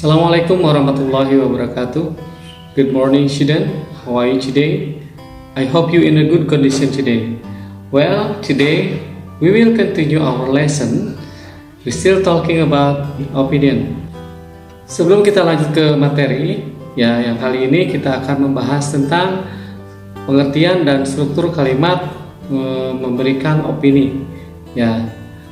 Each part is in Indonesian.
Assalamualaikum warahmatullahi wabarakatuh. Good morning, student. How are you today? I hope you in a good condition today. Well, today we will continue our lesson. We still talking about opinion. Sebelum kita lanjut ke materi, yang kali ini kita akan membahas tentang pengertian dan struktur kalimat memberikan opini.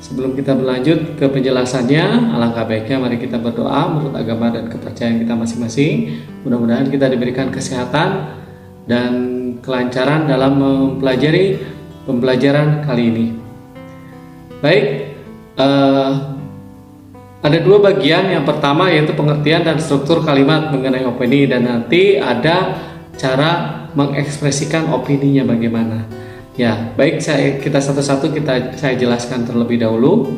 Sebelum kita berlanjut ke penjelasannya, alangkah baiknya mari kita berdoa menurut agama dan kepercayaan kita masing-masing. Mudah-mudahan kita diberikan kesehatan dan kelancaran dalam mempelajari pembelajaran kali ini. Baik, ada dua bagian. Yang pertama yaitu pengertian dan struktur kalimat mengenai opini, dan nanti ada cara mengekspresikan opininya bagaimana. Baik, kita satu-satu saya jelaskan terlebih dahulu.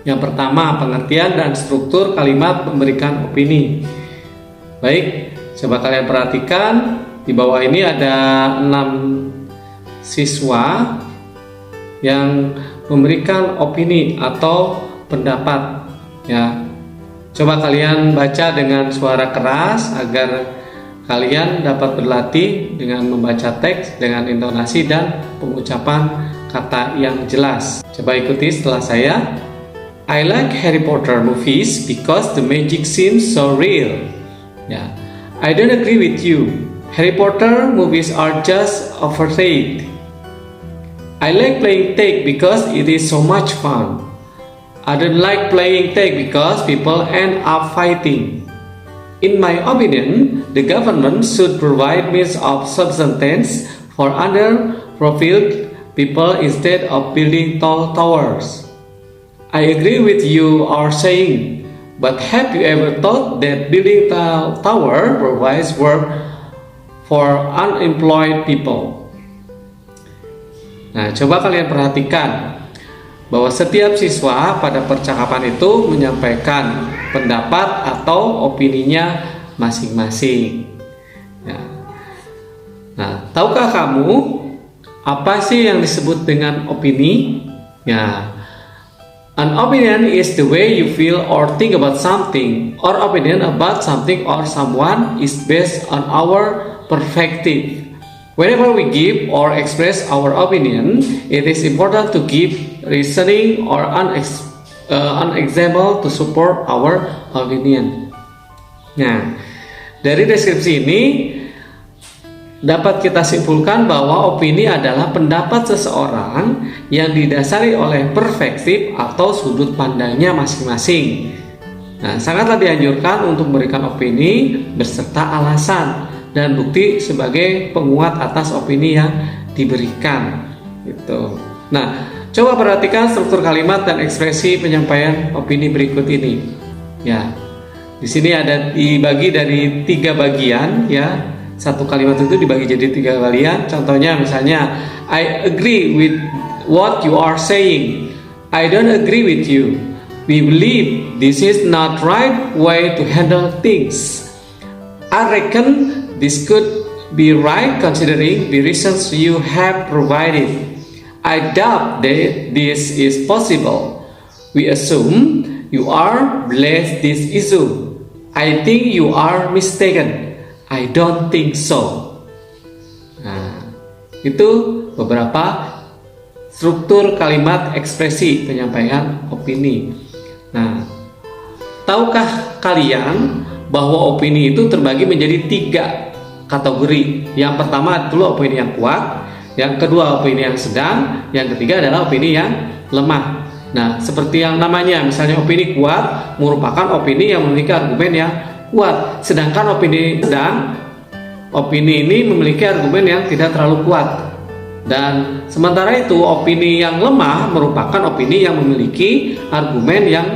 Yang pertama, pengertian dan struktur kalimat memberikan opini. Baik, coba kalian perhatikan di bawah ini ada 6 siswa yang memberikan opini atau pendapat. Coba kalian baca dengan suara keras agar kalian dapat berlatih dengan membaca teks dengan intonasi dan pengucapan kata yang jelas. Coba ikuti setelah saya. I like Harry Potter movies because the magic seems so real. I don't agree with you. Harry Potter movies are just overrated. I like playing tag because it is so much fun. I don't like playing tag because people end up fighting. In my opinion, the government should provide means of subsistence for underprivileged people instead of building tall towers. I agree with you are saying, but have you ever thought that building a tower provides work for unemployed people? Coba kalian perhatikan bahwa setiap siswa pada percakapan itu menyampaikan pendapat atau opininya masing-masing. Tahukah kamu apa sih yang disebut dengan opini? An opinion is the way you feel or think about something. Our opinion about something or someone is based on our perspective. Whenever we give or express our opinion, it is important to give reasoning or an example to support our opinion. Dari deskripsi ini dapat kita simpulkan bahwa opini adalah pendapat seseorang yang didasari oleh perspektif atau sudut pandangnya masing-masing. Sangatlah dianjurkan untuk memberikan opini beserta alasan dan bukti sebagai penguat atas opini yang diberikan. Coba perhatikan struktur kalimat dan ekspresi penyampaian opini berikut ini. Di sini ada dibagi dari 3 bagian. Satu kalimat itu dibagi jadi 3 bagian. Contohnya misalnya, I agree with what you are saying. I don't agree with you. We believe this is not right way to handle things. I reckon this could be right considering the reasons you have provided. I doubt that this is possible. We assume you are blessed this issue. I think you are mistaken. I don't think so. Itu beberapa struktur kalimat ekspresi penyampaian opini. Tahukah kalian bahwa opini itu terbagi menjadi 3 kategori. Yang pertama itu opini yang kuat, yang kedua opini yang sedang, yang ketiga adalah opini yang lemah. Seperti yang namanya, misalnya opini kuat merupakan opini yang memiliki argumen yang kuat, sedangkan opini sedang, opini ini memiliki argumen yang tidak terlalu kuat. Dan sementara itu opini yang lemah merupakan opini yang memiliki argumen yang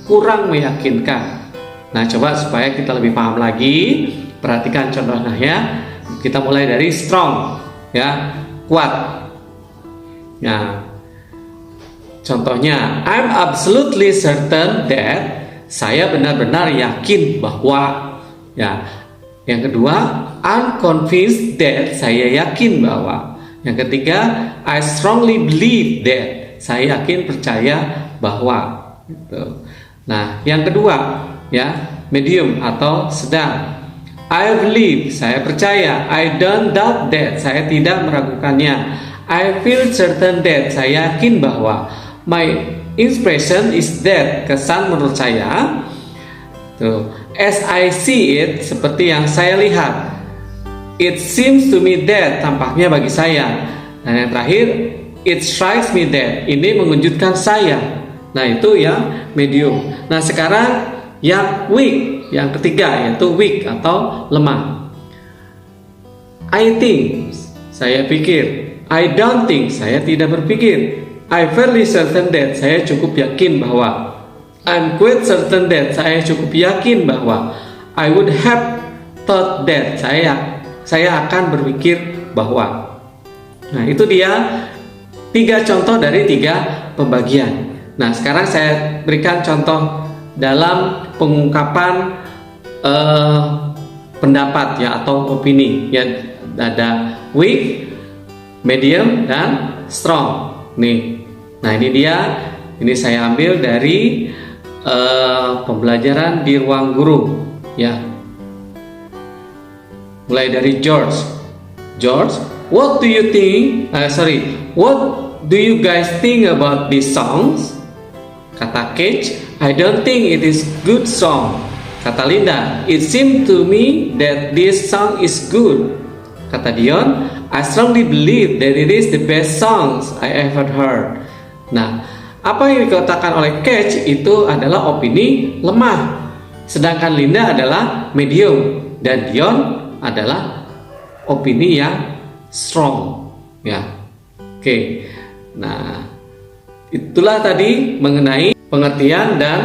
kurang meyakinkan. Coba supaya kita lebih paham lagi, perhatikan contohnya. Kita mulai dari strong, kuat. Contohnya, I'm absolutely certain that, saya benar-benar yakin bahwa. Yang kedua, I'm convinced that, saya yakin bahwa. Yang ketiga, I strongly believe that, saya yakin percaya bahwa. Yang kedua, ya, medium atau sedang. I believe, saya percaya. I don't doubt that, saya tidak meragukannya. I feel certain that, saya yakin bahwa. My impression is that, kesan menurut saya. Tuh, as I see it, seperti yang saya lihat. It seems to me that, tampaknya bagi saya. Dan yang terakhir, it strikes me that, ini mengejutkan saya. Nah, itu yang medium. Nah, sekarang yang weak, yang ketiga, yaitu weak atau lemah. I think, saya pikir. I don't think, saya tidak berpikir. I fairly certain that, saya cukup yakin bahwa. I'm quite certain that, saya cukup yakin bahwa. I would have thought that, saya akan berpikir bahwa. Nah, itu dia 3 contoh dari 3 pembagian. Nah, sekarang saya berikan contoh dalam pengungkapan pendapat ya atau opini. Ya, ada weak, medium, dan strong. Nih, nah ini dia. Ini saya ambil dari pembelajaran di ruang guru. Ya, mulai dari George. George, what do you think? What do you guys think about these songs? Kata Kate, I don't think it is good song. Kata Linda, it seemed to me that this song is good. Kata Dion, I strongly believe that it is the best songs I ever heard. Nah, apa yang dikatakan oleh Kate itu adalah opini lemah, sedangkan Linda adalah medium dan Dion adalah opini yang strong. Ya, oke. Nah, itulah tadi mengenai pengertian dan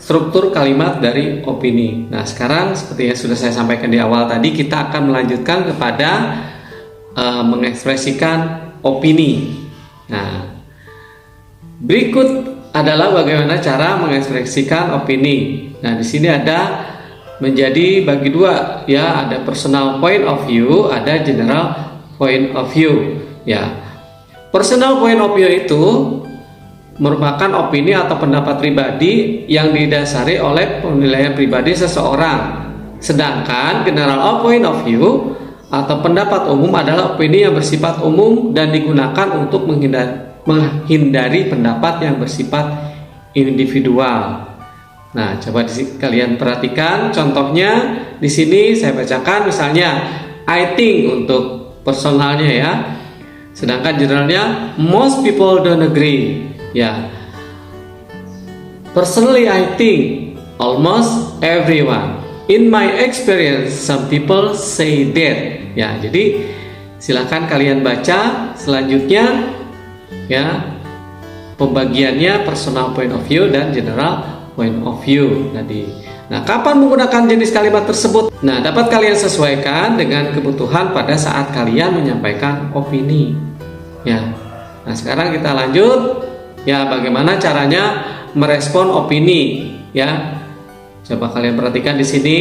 struktur kalimat dari opini. Nah, sekarang seperti yang sudah saya sampaikan di awal tadi, kita akan melanjutkan kepada mengekspresikan opini. Nah, berikut adalah bagaimana cara mengekspresikan opini. Nah, di sini ada menjadi bagi 2 ya, ada personal point of view, ada general point of view. Ya. Personal point of view itu merupakan opini atau pendapat pribadi yang didasari oleh penilaian pribadi seseorang. Sedangkan general point of view atau pendapat umum adalah opini yang bersifat umum dan digunakan untuk menghindari pendapat yang bersifat individual. Nah, coba kalian perhatikan contohnya di sini saya bacakan, misalnya I think untuk personalnya ya. Sedangkan generalnya most people don't agree. Ya. Personally I think almost everyone. In my experience some people say that. Ya, jadi silakan kalian baca selanjutnya ya. Pembagiannya personal point of view dan general point of view tadi. Nah, kapan menggunakan jenis kalimat tersebut? Nah, dapat kalian sesuaikan dengan kebutuhan pada saat kalian menyampaikan opini. Ya. Nah, sekarang kita lanjut. Ya, bagaimana caranya merespon opini? Ya. Coba kalian perhatikan di sini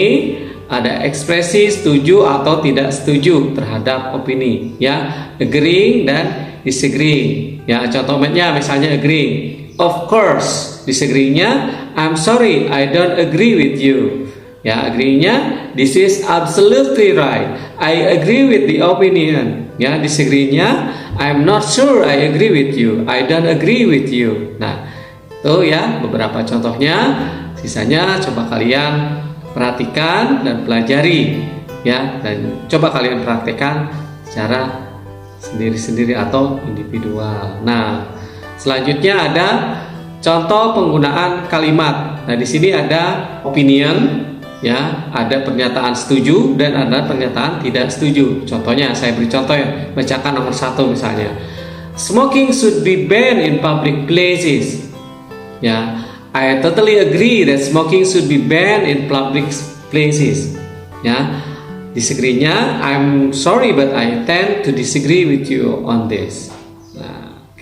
ada ekspresi setuju atau tidak setuju terhadap opini. Ya, agreeing dan disagreeing. Ya, contohnya misalnya agreeing. Of course, disagree-nya I'm sorry, I don't agree with you. Ya, agree-nya this is absolutely right, I agree with the opinion. Ya, disagree-nya I'm not sure I agree with you, I don't agree with you. Nah, itu ya beberapa contohnya. Sisanya coba kalian perhatikan dan pelajari ya, dan coba kalian praktekkan secara sendiri-sendiri atau individual. Nah, selanjutnya ada contoh penggunaan kalimat. Nah, di sini ada opinion, ya, ada pernyataan setuju dan ada pernyataan tidak setuju. Contohnya, saya beri contoh ya, bacakan nomor 1 misalnya. Smoking should be banned in public places. Ya, I totally agree that smoking should be banned in public places. Ya, disagree-nya I'm sorry but I tend to disagree with you on this.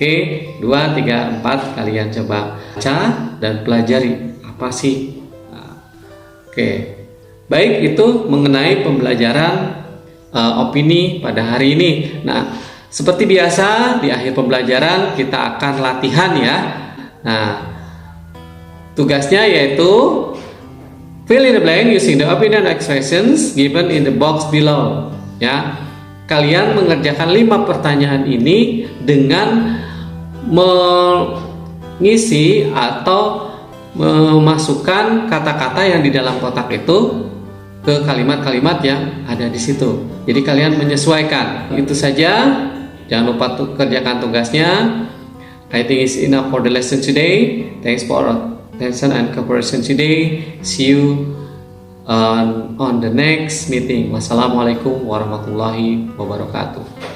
Oke, 2, 3, 4 kalian coba baca dan pelajari apa sih. Oke, baik, itu mengenai pembelajaran opini pada hari ini. Nah, seperti biasa di akhir pembelajaran kita akan latihan ya. Nah, tugasnya yaitu Fill in the blank using the opinion expressions given in the box below. Ya, kalian mengerjakan 5 pertanyaan ini dengan mengisi atau memasukkan kata-kata yang di dalam kotak itu ke kalimat-kalimat yang ada di situ. Jadi kalian menyesuaikan. Itu saja. Jangan lupa kerjakan tugasnya. I think it's enough for the lesson today. Thanks for attention and cooperation today. See you on the next meeting. Wassalamualaikum warahmatullahi wabarakatuh.